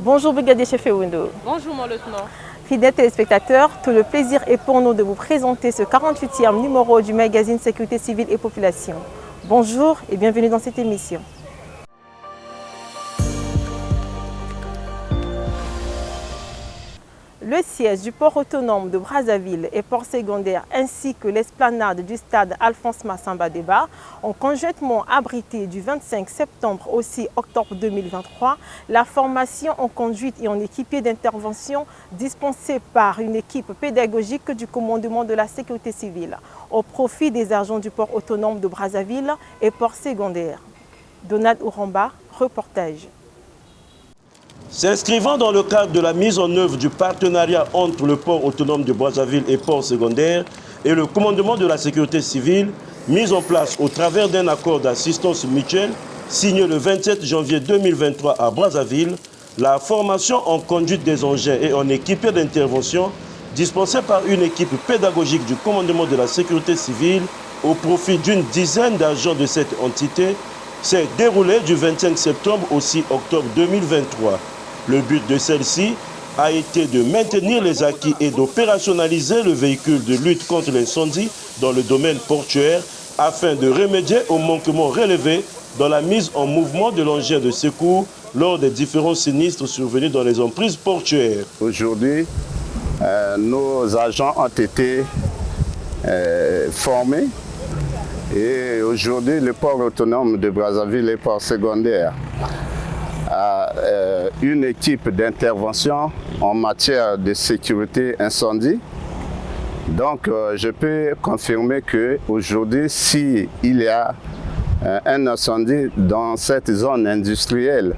Bonjour brigadier chef Ewundo. Bonjour mon lieutenant. Fidèles téléspectateurs, tout le plaisir est pour nous de vous présenter ce 48e numéro du magazine Sécurité civile et population. Bonjour et bienvenue dans cette émission. Le siège du port autonome de Brazzaville et port secondaire ainsi que l'esplanade du stade Alphonse Massamba Déba ont conjointement abrité du 25 septembre au 6 octobre 2023 la formation en conduite et en équipier d'intervention dispensée par une équipe pédagogique du commandement de la sécurité civile au profit des agents du port autonome de Brazzaville et port secondaire. Donald Ouramba, reportage. S'inscrivant dans le cadre de la mise en œuvre du partenariat entre le port autonome de Brazzaville et port secondaire et le commandement de la sécurité civile, mis en place au travers d'un accord d'assistance mutuelle signé le 27 janvier 2023 à Brazzaville, la formation en conduite des engins et en équipier d'intervention dispensée par une équipe pédagogique du commandement de la sécurité civile au profit d'une dizaine d'agents de cette entité s'est déroulée du 25 septembre au 6 octobre 2023. Le but de celle-ci a été de maintenir les acquis et d'opérationnaliser le véhicule de lutte contre l'incendie dans le domaine portuaire afin de remédier aux manquements relevés dans la mise en mouvement de l'engin de secours lors des différents sinistres survenus dans les emprises portuaires. Aujourd'hui, nos agents ont été formés et aujourd'hui, le port autonome de Brazzaville et port secondaire à une équipe d'intervention en matière de sécurité incendie. Donc, je peux confirmer qu'aujourd'hui, s'il y a un incendie dans cette zone industrielle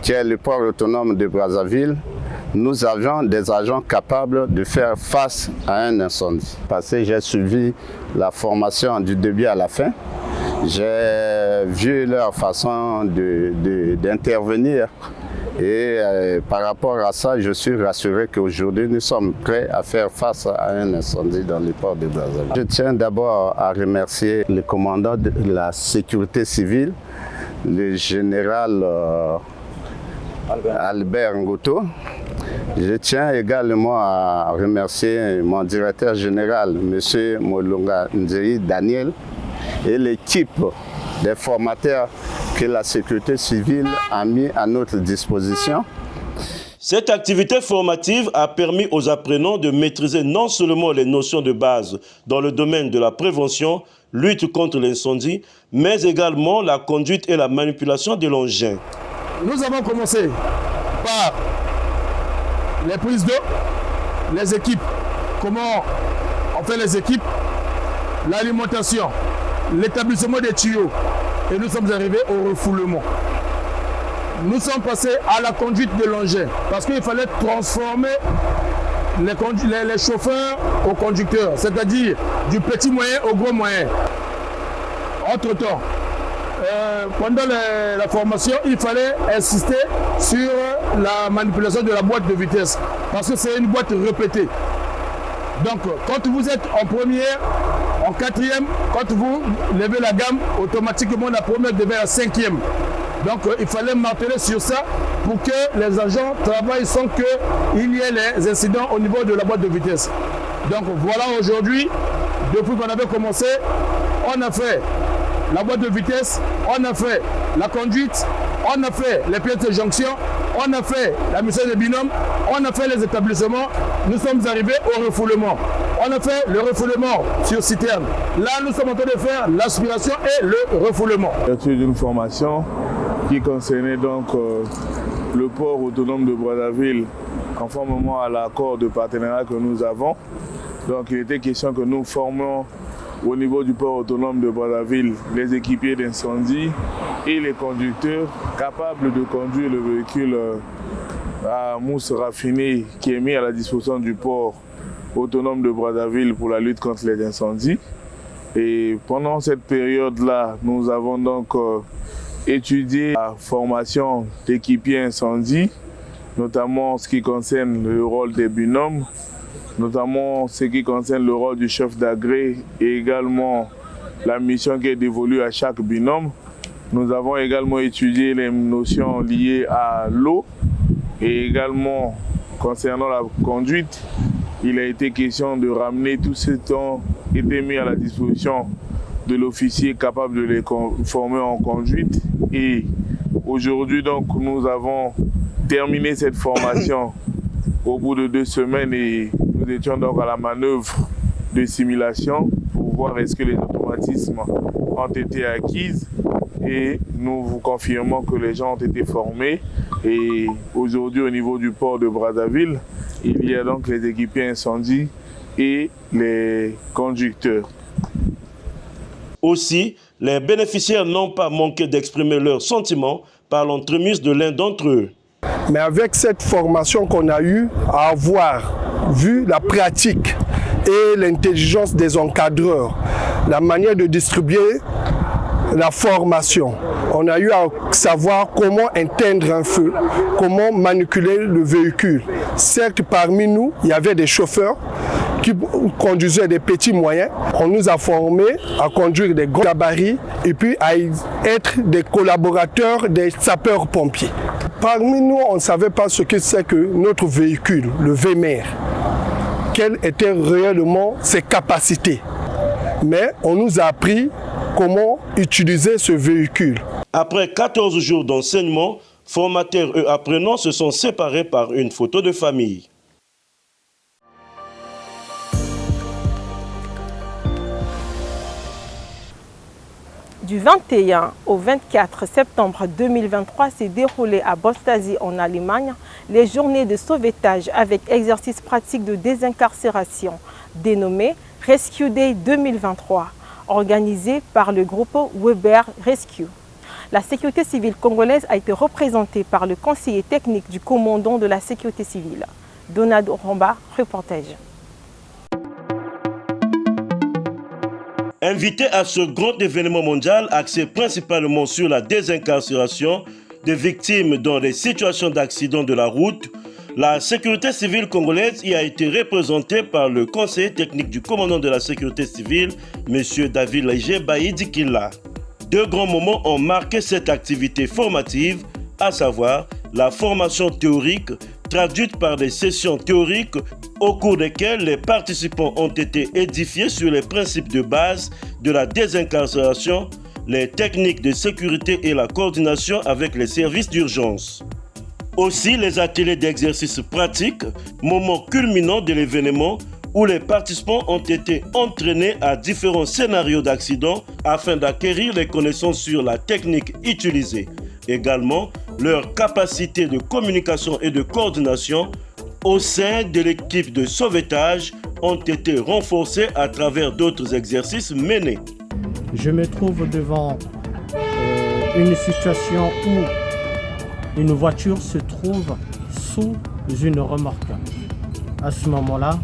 qui est le port autonome de Brazzaville, nous avions des agents capables de faire face à un incendie. Parce que j'ai suivi la formation du début à la fin. J'ai vu leur façon d'intervenir et par rapport à ça, je suis rassuré qu'aujourd'hui, nous sommes prêts à faire face à un incendie dans le port de Brazzaville. Je tiens d'abord à remercier le commandant de la sécurité civile, le général Albert Ngoto. Je tiens également à remercier mon directeur général, M. Molonga Nzei Daniel, et l'équipe des formateurs que la sécurité civile a mis à notre disposition. Cette activité formative a permis aux apprenants de maîtriser non seulement les notions de base dans le domaine de la prévention, lutte contre l'incendie, mais également la conduite et la manipulation de l'engin. Nous avons commencé par les prises d'eau, les équipes, comment on fait les équipes, l'alimentation, l'établissement des tuyaux et nous sommes arrivés au refoulement. Nous sommes passés à la conduite de l'engin parce qu'il fallait transformer les chauffeurs aux conducteurs, c'est-à-dire du petit moyen au gros moyen. Entre-temps, pendant la formation, il fallait insister sur la manipulation de la boîte de vitesse parce que c'est une boîte répétée. Donc, quand vous êtes en première, en quatrième, quand vous levez la gamme, automatiquement la première devient la cinquième. Donc, il fallait marteler sur ça pour que les agents travaillent sans qu'il y ait les incidents au niveau de la boîte de vitesse. Donc, voilà aujourd'hui, depuis qu'on avait commencé, on a fait la boîte de vitesse, on a fait la conduite, on a fait les pièces de jonction, on a fait la mission de binôme, on a fait les établissements, nous sommes arrivés au refoulement. On a fait le refoulement sur citerne. Là, nous sommes en train de faire l'aspiration et le refoulement. C'est une formation qui concernait donc le port autonome de Brazzaville, conformément à l'accord de partenariat que nous avons. Donc, il était question que nous formions au niveau du port autonome de Brazzaville les équipiers d'incendie et les conducteurs capables de conduire le véhicule à mousse raffinée qui est mis à la disposition du port autonome de Brazzaville pour la lutte contre les incendies. Et pendant cette période-là, nous avons donc étudié la formation d'équipiers incendie, notamment ce qui concerne le rôle des binômes, notamment ce qui concerne le rôle du chef d'agré et également la mission qui est dévolue à chaque binôme. Nous avons également étudié les notions liées à l'eau Et également, concernant la conduite, il a été question de ramener tout ce temps été mis à la disposition de l'officier capable de les former en conduite. Et aujourd'hui, donc, nous avons terminé cette formation au bout de 2 semaines et nous étions donc à la manœuvre de simulation pour voir est-ce que les automatismes ont été acquis. Et nous vous confirmons que les gens ont été formés. Et aujourd'hui, au niveau du port de Brazzaville, il y a donc les équipiers incendies et les conducteurs. Aussi, les bénéficiaires n'ont pas manqué d'exprimer leurs sentiments par l'entremise de l'un d'entre eux. Mais avec cette formation qu'on a eue, à avoir vu la pratique et l'intelligence des encadreurs, la manière de distribuer la formation, on a eu à savoir comment éteindre un feu, comment manipuler le véhicule. Certes, parmi nous, il y avait des chauffeurs qui conduisaient des petits moyens. On nous a formés à conduire des gros gabarits et puis à être des collaborateurs des sapeurs-pompiers. Parmi nous, on ne savait pas ce que c'est que notre véhicule, le VMR, quelles étaient réellement ses capacités. Mais on nous a appris comment utiliser ce véhicule. Après 14 jours d'enseignement, formateurs et apprenants se sont séparés par une photo de famille. Du 21 au 24 septembre 2023 s'est déroulé à Bostasi en Allemagne les journées de sauvetage avec exercice pratique de désincarcération dénommé Rescue Day 2023, organisé par le groupe Weber Rescue. La sécurité civile congolaise a été représentée par le conseiller technique du commandant de la sécurité civile, Donado Romba, reportage. Invité à ce grand événement mondial axé principalement sur la désincarcération des victimes dans des situations d'accident de la route, la sécurité civile congolaise y a été représentée par le conseiller technique du commandant de la sécurité civile, M. David Laïgé Baïdikila. 2 grands moments ont marqué cette activité formative, à savoir la formation théorique traduite par des sessions théoriques au cours desquelles les participants ont été édifiés sur les principes de base de la désincarcération, les techniques de sécurité et la coordination avec les services d'urgence. Aussi les ateliers d'exercice pratique, moment culminant de l'événement où les participants ont été entraînés à différents scénarios d'accident afin d'acquérir les connaissances sur la technique utilisée. Également, leur capacité de communication et de coordination au sein de l'équipe de sauvetage ont été renforcées à travers d'autres exercices menés. Je me trouve devant une situation où une voiture se trouve sous une remorque. À ce moment-là,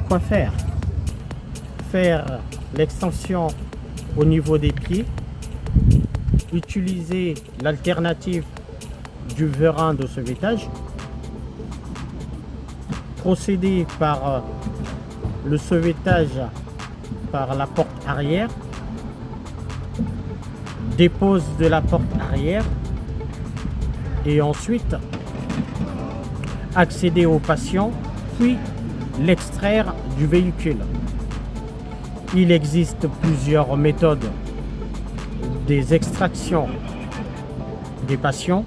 quoi faire? Faire l'extension au niveau des pieds, utiliser l'alternative du vérin de sauvetage, procéder par le sauvetage par la porte arrière, dépose de la porte arrière et ensuite accéder au patient, puis l'extraire du véhicule. Il existe plusieurs méthodes des extractions des patients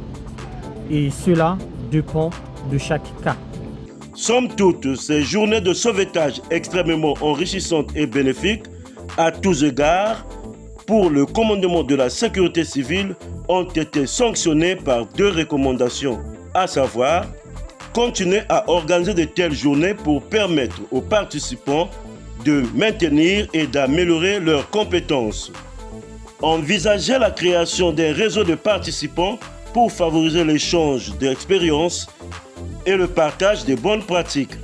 et cela dépend de chaque cas. Somme toute, ces journées de sauvetage extrêmement enrichissantes et bénéfiques à tous égards pour le commandement de la sécurité civile ont été sanctionnées par 2 recommandations, à savoir continuer à organiser de telles journées pour permettre aux participants de maintenir et d'améliorer leurs compétences. Envisager la création d'un réseau de participants pour favoriser l'échange d'expériences et le partage des bonnes pratiques.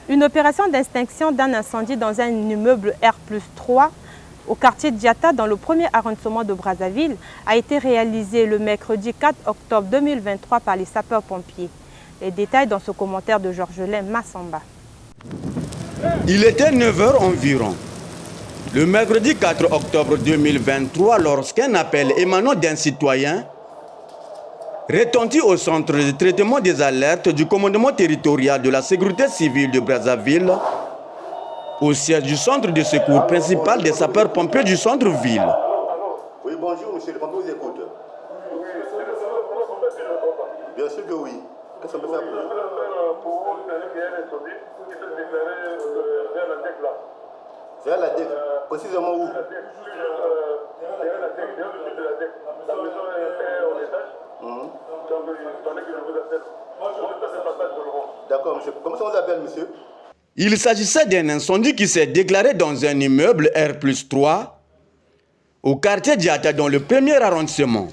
Une opération d'extinction d'un incendie dans un immeuble R+3 au quartier Diata dans le 1er arrondissement de Brazzaville a été réalisée le mercredi 4 octobre 2023 par les sapeurs-pompiers. Les détails dans ce commentaire de Georgelin Massamba. Il était 9 h environ Le mercredi 4 octobre 2023, lorsqu'un appel émanant d'un citoyen retentit au centre de traitement des alertes du commandement territorial de la sécurité civile de Brazzaville, au siège du centre de secours principal des sapeurs-pompiers du centre-ville. Oui, bonjour, monsieur le pompier, vous écoute. Bien sûr que oui. Qu'est-ce qu'on peut faire pour vous? Vers la DEC, précisément où? D'accord, monsieur. Comment ça vous appelle, monsieur? Il s'agissait d'un incendie qui s'est déclaré dans un immeuble R+3 au quartier Diata dans le premier arrondissement.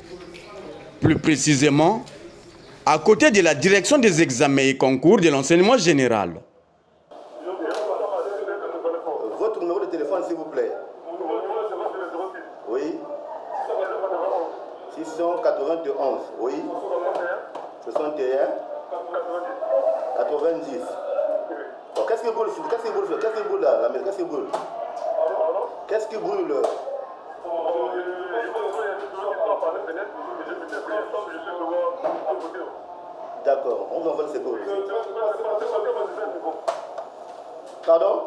Plus précisément, à côté de la direction des examens et concours de l'enseignement général. Votre numéro de téléphone, s'il vous plaît. Oui. 691, oui. 61 90. Bon, qu'est-ce qui brûle? Qu'est-ce qui brûle? Qu'est-ce qui brûle là? Qu'est-ce qui brûle? Qu'est-ce qui brûle? D'accord, on vous envoie le secours. Pardon?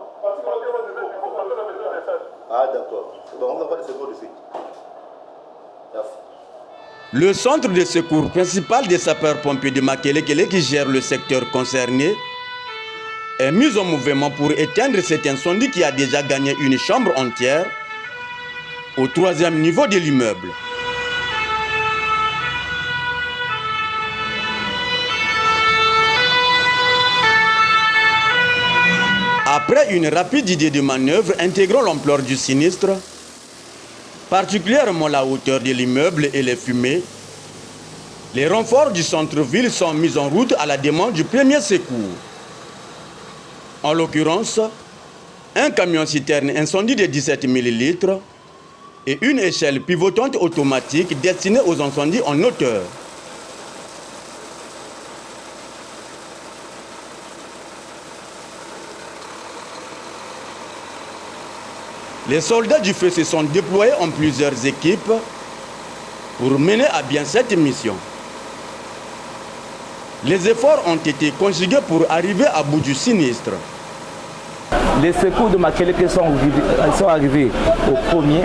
Ah d'accord. Bon, on vous envoie le secours de suite. Merci. Le centre de secours principal des sapeurs-pompiers de Makelekele qui gère le secteur concerné est mis en mouvement pour éteindre cet incendie qui a déjà gagné une chambre entière au 3e niveau de l'immeuble. Après une rapide idée de manœuvre intégrant l'ampleur du sinistre, particulièrement la hauteur de l'immeuble et les fumées, les renforts du centre-ville sont mis en route à la demande du premier secours. En l'occurrence, un camion-citerne incendie de 17 000 litres et une échelle pivotante automatique destinée aux incendies en hauteur. Les soldats du feu se sont déployés en plusieurs équipes pour mener à bien cette mission. Les efforts ont été conjugués pour arriver à bout du sinistre. Les secours de Makeleke sont arrivés au premier.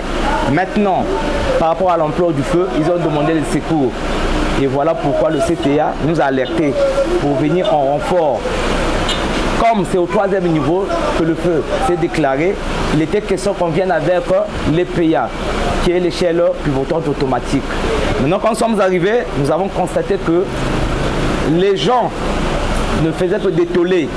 Maintenant, par rapport à l'ampleur du feu, ils ont demandé les secours. Et voilà pourquoi le CTA nous a alertés pour venir en renfort. Comme c'est au 3e niveau que le feu s'est déclaré, il était question qu'on vienne avec l'EPA, qui est l'échelle pivotante automatique. Maintenant, quand nous sommes arrivés, nous avons constaté que les gens ne faisaient que détoler.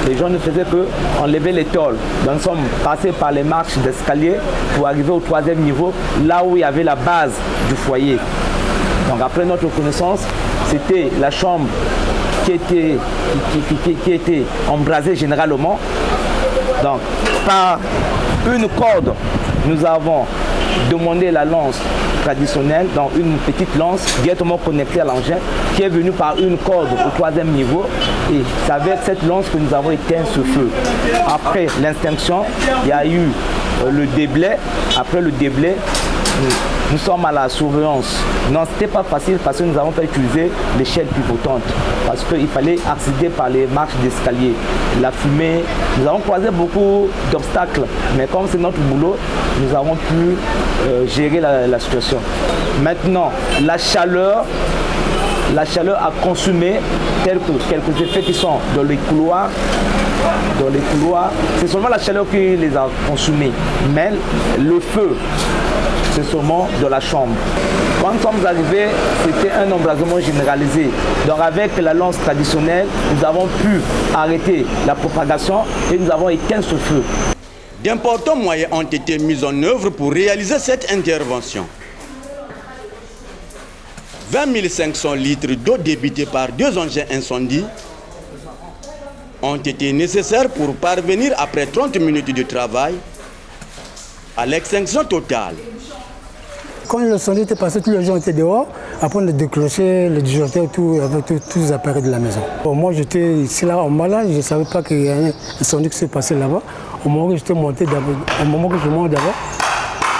Les gens ne faisaient que enlever les tôles. Donc nous sommes passés par les marches d'escalier pour arriver au 3e niveau, là où il y avait la base du foyer. Donc après notre connaissance, c'était la chambre qui était embrasée généralement. Donc par une corde, nous avons demandé la lance traditionnelle, donc une petite lance directement connectée à l'engin qui est venue par une corde au 3e niveau, et c'est avec cette lance que nous avons éteint ce feu. Après l'extinction, il y a eu le déblai. Après le déblai, nous sommes à la surveillance. Non, ce n'était pas facile parce que nous n'avons pas utilisé l'échelle pivotante, parce qu'il fallait accéder par les marches d'escalier. La fumée, nous avons croisé beaucoup d'obstacles, mais comme c'est notre boulot, nous avons pu gérer la situation. Maintenant, la chaleur a consumé quelques effets qui sont dans les couloirs. C'est seulement la chaleur qui les a consumés, mais le feu, c'est seulement dans la chambre. Quand nous sommes arrivés, c'était un embrasement généralisé. Donc avec la lance traditionnelle, nous avons pu arrêter la propagation et nous avons éteint ce feu. D'importants moyens ont été mis en œuvre pour réaliser cette intervention. 20 500 litres d'eau débitée par 2 engins incendies ont été nécessaires pour parvenir après 30 minutes de travail à l'extinction totale. quand l'incendie était passé, tous les gens étaient dehors. Après, on a déclenché les disjoncteurs avec tous les appareils de la maison. Bon, moi, j'étais ici, là, en malade. Je ne savais pas qu'il y a un incendie qui s'est passé là-bas. Au moment où j'étais monté d'abord,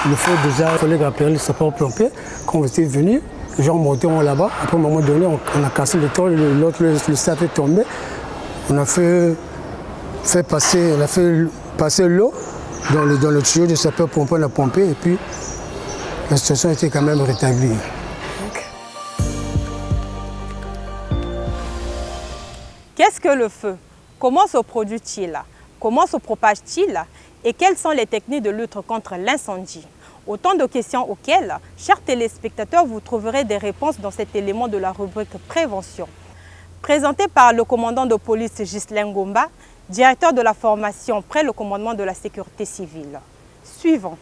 il faut déjà, il fallait appeler le sapeur-pompier. Quand on était venu, les gens montaient là-bas. Après, à un moment donné, on a cassé le toit, l'autre, le sac est tombé. On a fait passer l'eau dans le tuyau de sapeur-pompier, on a pompé et puis la situation était quand même rétablie. Qu'est-ce que le feu? Comment se produit-il? Comment se propage-t-il? Et quelles sont les techniques de lutte contre l'incendie? Autant de questions auxquelles, chers téléspectateurs, vous trouverez des réponses dans cet élément de la rubrique prévention. Présenté par le commandant de police Ghislain Ngomba, directeur de la formation près le commandement de la sécurité civile. Suivant.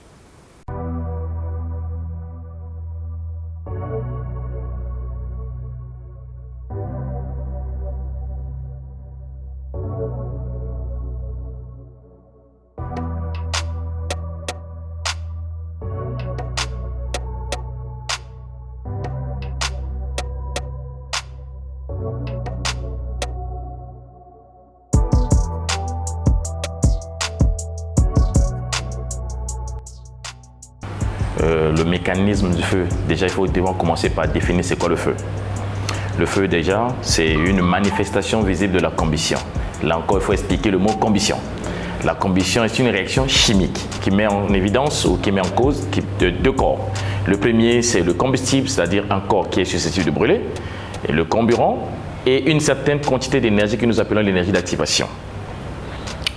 Le mécanisme du feu, déjà il faut commencer par définir c'est quoi le feu. Le feu déjà c'est une manifestation visible de la combustion. Là encore il faut expliquer le mot combustion. La combustion est une réaction chimique qui met en évidence ou qui met en cause deux corps. Le premier c'est le combustible, c'est-à-dire un corps qui est susceptible de brûler, et le carburant et une certaine quantité d'énergie que nous appelons l'énergie d'activation.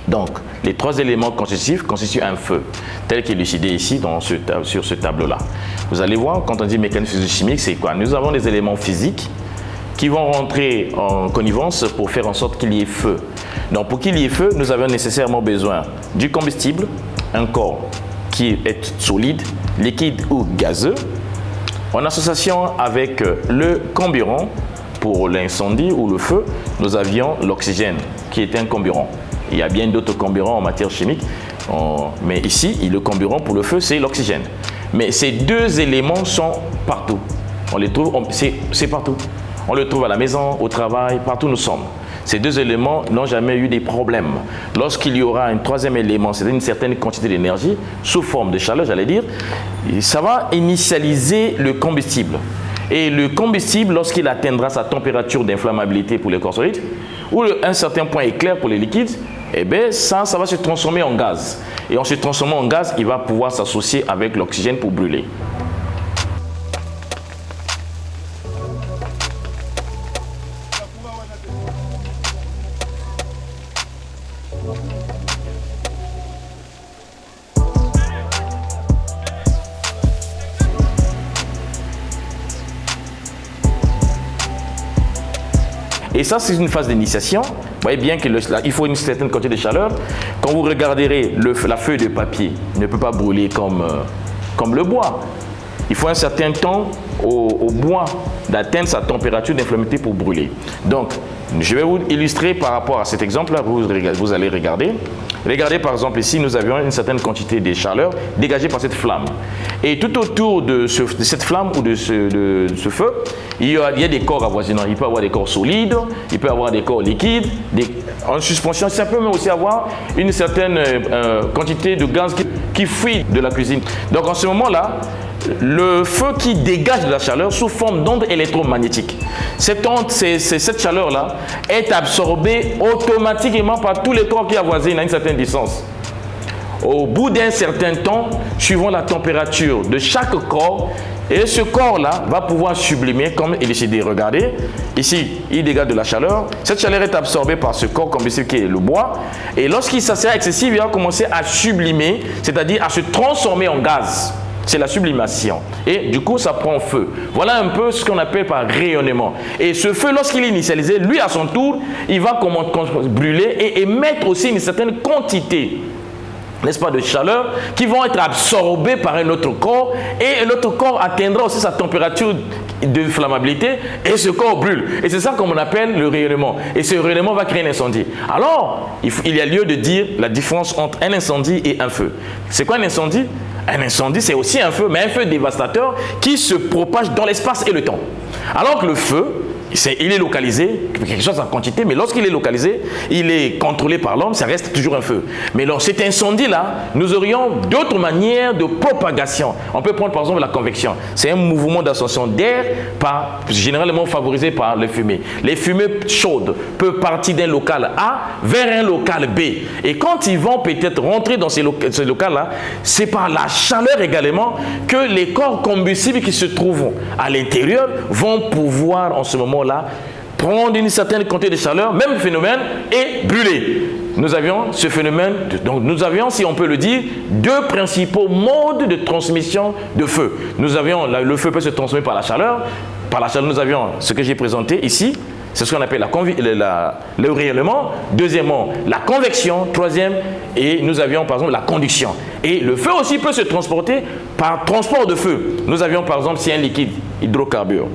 Donc, les trois éléments constitutifs constituent un feu, tel qu'élucidé ici sur ce tableau-là. Vous allez voir, quand on dit mécanisme physico-chimique, c'est quoi? Nous avons des éléments physiques qui vont rentrer en connivence pour faire en sorte qu'il y ait feu. Donc, pour qu'il y ait feu, nous avons nécessairement besoin du combustible, un corps qui est solide, liquide ou gazeux, en association avec le carburant. Pour l'incendie ou le feu, nous avions l'oxygène, qui était un carburant. Il y a bien d'autres carburants en matière chimique, mais ici, le carburant pour le feu, c'est l'oxygène. Mais ces deux éléments sont partout. On les trouve, c'est partout. On le trouve à la maison, au travail, partout où nous sommes. Ces deux éléments n'ont jamais eu des problèmes. Lorsqu'il y aura un troisième élément, c'est une certaine quantité d'énergie, sous forme de chaleur, j'allais dire, ça va initialiser le combustible. Et le combustible, lorsqu'il atteindra sa température d'inflammabilité pour les corps solides, ou un certain point éclair pour les liquides, eh bien ça va se transformer en gaz. Et en se transformant en gaz, il va pouvoir s'associer avec l'oxygène pour brûler. Et ça, c'est une phase d'initiation. Vous voyez bien qu'il faut une certaine quantité de chaleur. Quand vous regarderez la feuille de papier, ne peut pas brûler comme le bois. Il faut un certain temps au bois d'atteindre sa température d'inflammabilité pour brûler. Donc, je vais vous illustrer par rapport à cet exemple-là. Vous allez regarder. Regardez par exemple ici, nous avions une certaine quantité de chaleur dégagée par cette flamme. Et tout autour de cette flamme ou de ce feu, il y a des corps avoisinants. Il peut y avoir des corps solides, il peut y avoir des corps liquides, en suspension. Ça peut même aussi avoir une certaine quantité de gaz qui fuit de la cuisine. Donc en ce moment-là, le feu qui dégage de la chaleur sous forme d'onde électromagnétique. Cette chaleur-là est absorbée automatiquement par tous les corps qui avoisinent à une certaine distance. Au bout d'un certain temps, suivant la température de chaque corps, et ce corps-là va pouvoir sublimer comme élucidé. Regardez, ici, il dégage de la chaleur. Cette chaleur est absorbée par ce corps combustible qui est le bois. Et lorsqu'il sera excessif, il va commencer à sublimer, c'est-à-dire à se transformer en gaz. C'est la sublimation. Et du coup, ça prend feu. Voilà un peu ce qu'on appelle par rayonnement. Et ce feu, lorsqu'il est initialisé, lui, à son tour, il va brûler et émettre aussi une certaine quantité, n'est-ce pas, de chaleur qui vont être absorbées par un autre corps. Et l'autre corps atteindra aussi sa température de flammabilité et ce corps brûle. Et c'est ça qu'on appelle le rayonnement. Et ce rayonnement va créer un incendie. Alors, il y a lieu de dire la différence entre un incendie et un feu. C'est quoi un incendie? Un incendie, c'est aussi un feu, mais un feu dévastateur qui se propage dans l'espace et le temps. Alors que le feu, il est localisé, quelque chose en quantité, mais lorsqu'il est localisé, il est contrôlé par l'homme, ça reste toujours un feu. Mais dans cet incendie-là, nous aurions d'autres manières de propagation. On peut prendre par exemple la convection. C'est un mouvement d'ascension d'air généralement favorisé par les fumées. Les fumées chaudes peuvent partir d'un local A vers un local B. Et quand ils vont peut-être rentrer dans ce local-là, c'est par la chaleur également que les corps combustibles qui se trouvent à l'intérieur vont pouvoir en ce moment là, prendre une certaine quantité de chaleur, même phénomène, et brûler. Nous avions ce phénomène, donc nous avions, si on peut le dire, deux principaux modes de transmission de feu. Nous avions, le feu peut se transmettre par la chaleur. Par la chaleur, nous avions ce que j'ai présenté ici, c'est ce qu'on appelle le rayonnement. Deuxièmement, la convection. Troisième, et nous avions par exemple la conduction. Et le feu aussi peut se transporter par transport de feu. Nous avions par exemple, si un liquide hydrocarbure,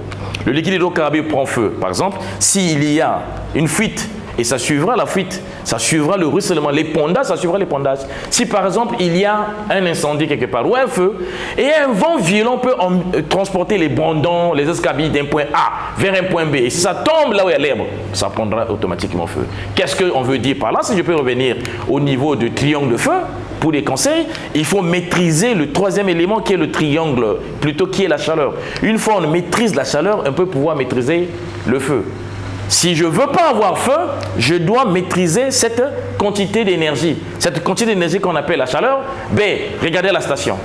le liquide hydrocarbure prend feu, par exemple, s'il y a une fuite, et ça suivra la fuite, ça suivra le ruissellement, l'épandage, ça suivra l'épandage. Si par exemple il y a un incendie quelque part ou un feu, et un vent violent peut transporter les brandons, les escabilles d'un point A vers un point B, et si ça tombe là où il y a l'herbe, ça prendra automatiquement feu. Qu'est-ce qu'on veut dire par là? Si je peux revenir au niveau du triangle de feu, pour les conseils, il faut maîtriser le troisième élément qui est le triangle, plutôt qui est la chaleur. Une fois on maîtrise la chaleur, on peut pouvoir maîtriser le feu. Si je ne veux pas avoir feu, je dois maîtriser cette quantité d'énergie. Cette quantité d'énergie qu'on appelle la chaleur, regardez la station.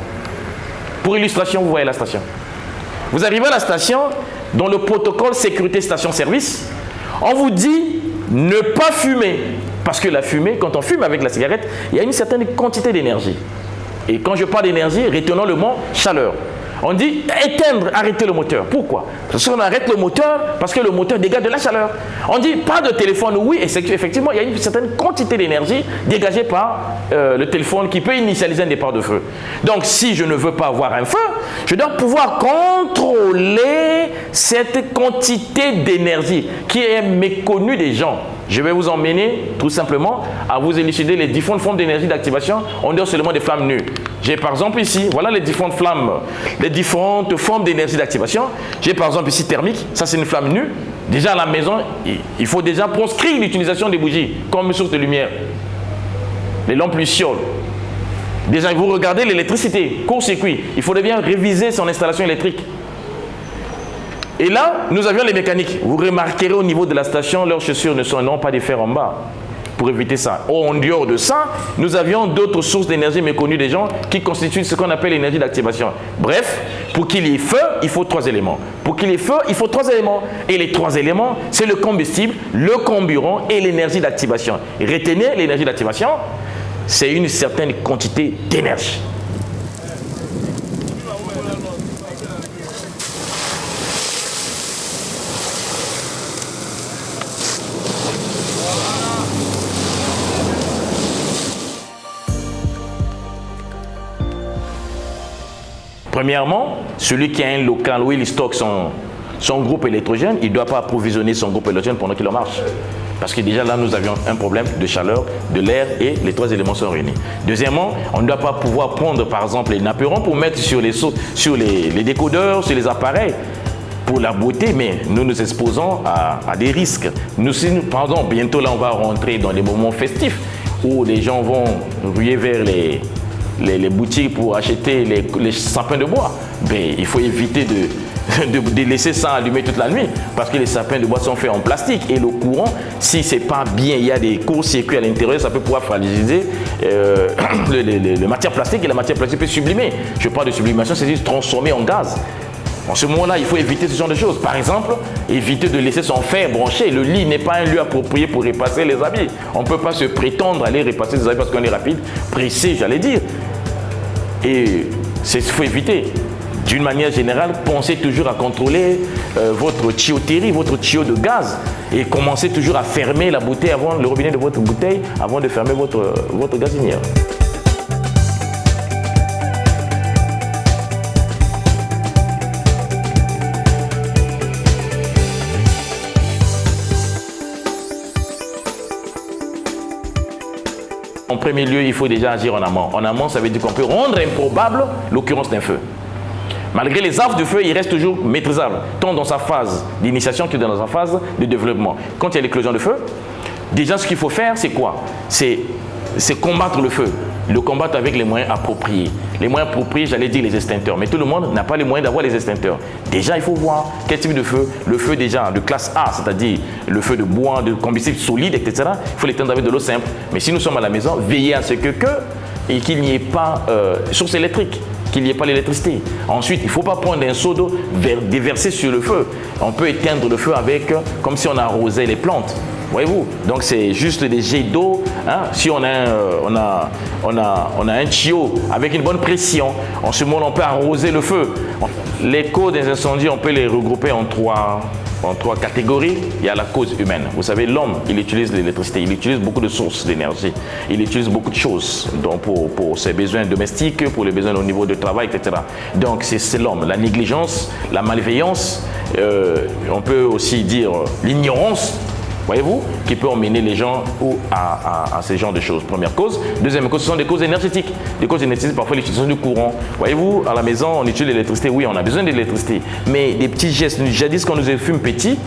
Pour illustration, vous voyez la station. Vous arrivez à la station, dans le protocole sécurité station-service, on vous dit ne pas fumer. Parce que la fumée, quand on fume avec la cigarette, il y a une certaine quantité d'énergie. Et quand je parle d'énergie, retenons le mot chaleur. On dit éteindre, arrêter le moteur. Pourquoi? Parce qu'on arrête le moteur, parce que le moteur dégage de la chaleur. On dit pas de téléphone, oui, et effectivement, il y a une certaine quantité d'énergie dégagée par le téléphone qui peut initialiser un départ de feu. Donc, si je ne veux pas avoir un feu, je dois pouvoir contrôler cette quantité d'énergie qui est méconnue des gens. Je vais vous emmener tout simplement à vous élucider les différentes formes d'énergie d'activation en dehors seulement des flammes nues. J'ai par exemple ici, voilà les différentes flammes, les différentes formes d'énergie d'activation. J'ai par exemple ici thermique, ça c'est une flamme nue. Déjà à la maison, il faut déjà proscrire l'utilisation des bougies comme source de lumière. Les lampes lucioles. Déjà vous regardez l'électricité, court-circuit, il faudrait bien réviser son installation électrique. Et là, nous avions les mécaniques. Vous remarquerez au niveau de la station, leurs chaussures n'ont pas de fer en bas pour éviter ça. En dehors de ça, nous avions d'autres sources d'énergie méconnues des gens qui constituent ce qu'on appelle l'énergie d'activation. Bref, pour qu'il y ait feu, il faut 3 éléments. Pour qu'il y ait feu, il faut 3 éléments. Et les 3 éléments, c'est le combustible, le carburant et l'énergie d'activation. Retenez l'énergie d'activation, c'est une certaine quantité d'énergie. Premièrement, celui qui a un local où il stocke son groupe électrogène, il ne doit pas approvisionner son groupe électrogène pendant qu'il en marche. Parce que déjà là, nous avions un problème de chaleur, de l'air et les 3 éléments sont réunis. Deuxièmement, on ne doit pas pouvoir prendre par exemple les napperons pour mettre sur les décodeurs, sur les appareils pour la beauté, mais nous nous exposons à des risques. Par exemple, bientôt là, on va rentrer dans des moments festifs où les gens vont ruer vers les boutiques pour acheter les sapins de bois. Mais il faut éviter de laisser ça allumer toute la nuit parce que les sapins de bois sont faits en plastique et le courant, si c'est pas bien, il y a des courts-circuits à l'intérieur, ça peut pouvoir fragiliser les matières plastiques et la matière plastique peut sublimer. Je parle de sublimation, c'est-à-dire transformer en gaz. En ce moment-là, il faut éviter ce genre de choses. Par exemple, éviter de laisser son fer branché. Le lit n'est pas un lieu approprié pour repasser les habits. On ne peut pas se prétendre aller repasser des habits parce qu'on est rapide, pressé, j'allais dire. Et il faut éviter. D'une manière générale, pensez toujours à contrôler votre tuyauterie, votre tuyau de gaz et commencez toujours à fermer la bouteille avant le robinet de votre bouteille avant de fermer votre gazinière. premier lieu, il faut déjà agir en amont. En amont, ça veut dire qu'on peut rendre improbable l'occurrence d'un feu. Malgré les affres de feu, il reste toujours maîtrisable, tant dans sa phase d'initiation que dans sa phase de développement. Quand il y a l'éclosion de feu, déjà ce qu'il faut faire, c'est quoi? C'est combattre le feu. Le combattre avec les moyens appropriés. Les moyens appropriés, j'allais dire les extincteurs. Mais tout le monde n'a pas les moyens d'avoir les extincteurs. Déjà, il faut voir quel type de feu. Le feu déjà de classe A, c'est-à-dire le feu de bois, de combustible solide, etc. Il faut l'éteindre avec de l'eau simple. Mais si nous sommes à la maison, veillez à ce qu'il n'y ait pas source électrique, qu'il n'y ait pas l'électricité. Ensuite, il ne faut pas prendre un seau d'eau déversé sur le feu. On peut éteindre le feu avec, comme si on arrosait les plantes. Voyez-vous, donc c'est juste des jets d'eau. Hein? Si on a un tuyau avec une bonne pression, en ce moment on peut arroser le feu. Les causes des incendies, on peut les regrouper en trois catégories. Il y a la cause humaine. Vous savez, l'homme, il utilise l'électricité, il utilise beaucoup de sources d'énergie, il utilise beaucoup de choses donc pour ses besoins domestiques, pour les besoins au niveau de travail, etc. Donc c'est l'homme. La négligence, la malveillance, on peut aussi dire l'ignorance, voyez-vous, qui peut emmener les gens à ces genres de choses. Première cause. Deuxième cause, ce sont des causes énergétiques. Des causes énergétiques, parfois l'utilisation du courant. Voyez-vous, à la maison, on utilise l'électricité. Oui, on a besoin d'électricité. Mais des petits gestes. Jadis, quand nous étions petits,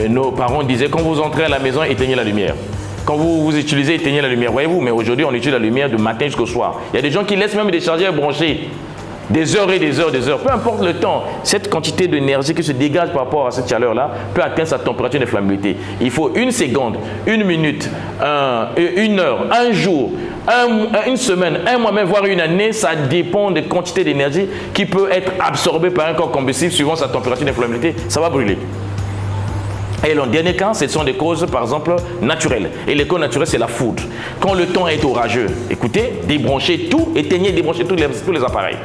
nos parents disaient, quand vous entrez à la maison, éteignez la lumière. Quand vous utilisez, éteignez la lumière. Voyez-vous, mais aujourd'hui, on utilise la lumière de matin jusqu'au soir. Il y a des gens qui laissent même des chargeurs branchés. Des heures et des heures, des heures. Peu importe le temps, cette quantité d'énergie qui se dégage par rapport à cette chaleur-là peut atteindre sa température d'inflammabilité. Il faut une seconde, une minute, une heure, un jour, une semaine, un mois, même voire une année. Ça dépend des quantités d'énergie qui peut être absorbée par un corps combustible suivant sa température d'inflammabilité. Ça va brûler. Et le dernier cas, ce sont des causes, par exemple, naturelles. Et les causes naturelles, c'est la foudre. Quand le temps est orageux, écoutez, débranchez tout, éteignez, débranchez tous les appareils.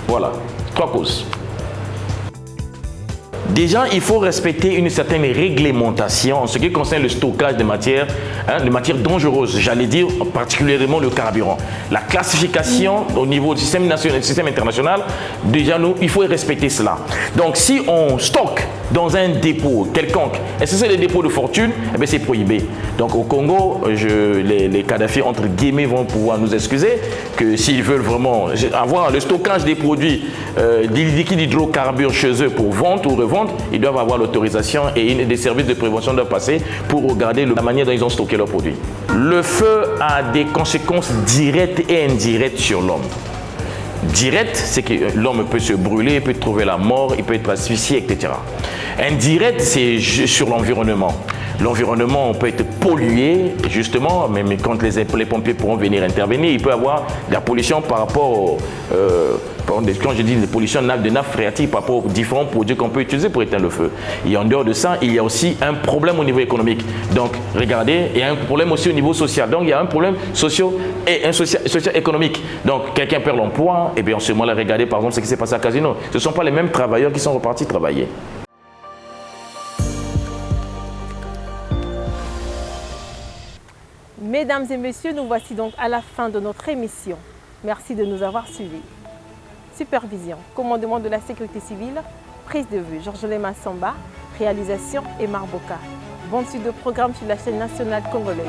Voilà, 3 causes. Déjà, il faut respecter une certaine réglementation en ce qui concerne le stockage de matières dangereuses, j'allais dire particulièrement le carburant. La classification au niveau du système national et du système international, déjà, il faut respecter cela. Donc, si on stocke dans un dépôt quelconque, et si c'est des dépôts de fortune, eh bien, c'est prohibé. Donc, au Congo, les Kadhafi, entre guillemets, vont pouvoir nous excuser que s'ils veulent vraiment avoir le stockage des produits, des liquides hydrocarbures chez eux pour vente ou revente, ils doivent avoir l'autorisation et des services de prévention doivent passer pour regarder la manière dont ils ont stocké leurs produits. Le feu a des conséquences directes et indirectes sur l'homme. Direct, c'est que l'homme peut se brûler, il peut trouver la mort, il peut être asphyxié, etc. Indirect, c'est sur l'environnement. L'environnement peut être pollué, justement, même quand les pompiers pourront venir intervenir, il peut y avoir de la pollution par rapport quand je dis des pollutions de nappes phréatiques par rapport aux différents produits qu'on peut utiliser pour éteindre le feu. Et en dehors de ça, il y a aussi un problème au niveau économique. Donc, regardez, il y a un problème aussi au niveau social. Donc, il y a un problème socio-économique. Donc, quelqu'un perd l'emploi, et bien en ce moment-là, regardez par exemple ce qui s'est passé à Casino. Ce ne sont pas les mêmes travailleurs qui sont repartis travailler. Mesdames et messieurs, nous voici donc à la fin de notre émission. Merci de nous avoir suivis. Supervision, commandement de la sécurité civile, prise de vue, Georges Lema Samba, réalisation et Marboka. Bonne suite de programme sur la chaîne nationale congolaise.